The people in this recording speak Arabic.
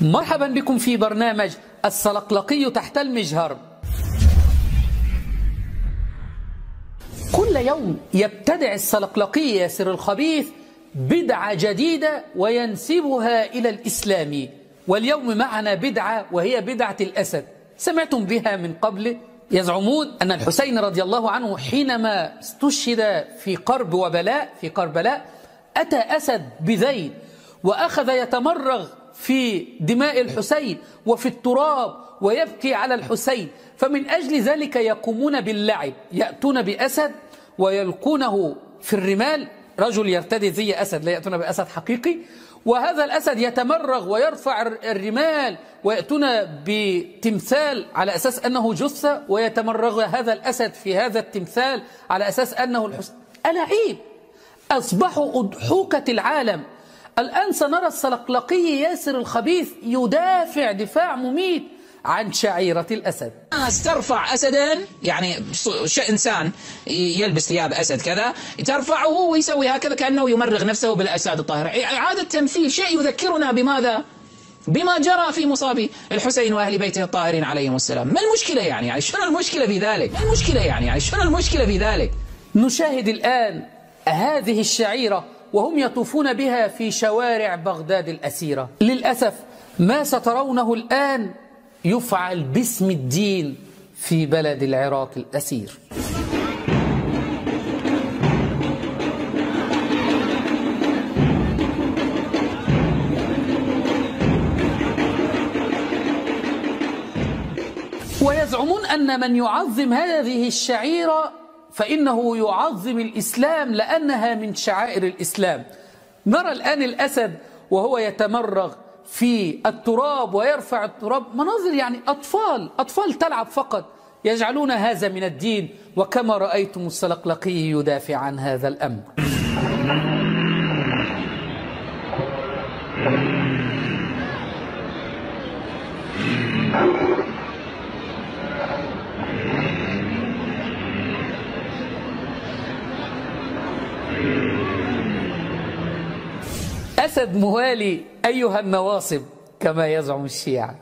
مرحبا بكم في برنامج السلقلقي تحت المجهر. كل يوم يبتدع السلقلقي ياسر الخبيث بدعة جديدة وينسبها إلى الإسلام، واليوم معنا بدعة وهي بدعة الأسد. سمعتم بها من قبل. يزعمون أن الحسين رضي الله عنه حينما استشهد في قرب وبلاء في كربلاء أتى أسد بذيل وأخذ يتمرغ في دماء الحسين وفي التراب ويبكي على الحسين، فمن أجل ذلك يقومون باللعب، يأتون بأسد ويلقونه في الرمال. رجل يرتدي زي أسد، لا يأتون بأسد حقيقي، وهذا الأسد يتمرغ ويرفع الرمال، ويأتون بتمثال على أساس أنه جثة ويتمرغ هذا الأسد في هذا التمثال على أساس أنه الحسين. ألعيب، أصبحوا أضحوكة العالم. الآن سنرى السلقلقي ياسر الخبيث يدافع دفاع مميت عن شعيرة الأسد. الناس ترفع أسدا، يعني إنسان يلبس ثياب أسد كذا ترفعه ويسوي هكذا كأنه يمرغ نفسه بالأجساد الطاهرة. إعادة تمثيل شيء يذكرنا بماذا؟ بما جرى في مصاب الحسين وأهل بيته الطاهرين عليهم السلام. ما المشكلة يعني شنو المشكلة في ذلك؟ ما المشكلة يعني شنو المشكلة في ذلك؟ نشاهد الآن هذه الشعيرة وهم يطوفون بها في شوارع بغداد الأسيرة. للأسف ما سترونه الآن يفعل باسم الدين في بلد العراق الأسير. ويزعمون أن من يعظم هذه الشعيرة فإنه يعظم الإسلام لأنها من شعائر الإسلام. نرى الآن الأسد وهو يتمرغ في التراب ويرفع التراب، مناظر يعني أطفال تلعب فقط، يجعلون هذا من الدين، وكما رأيتم السلقلقي يدافع عن هذا الأمر. أسد موالي أيها النواصب كما يزعم الشيعة.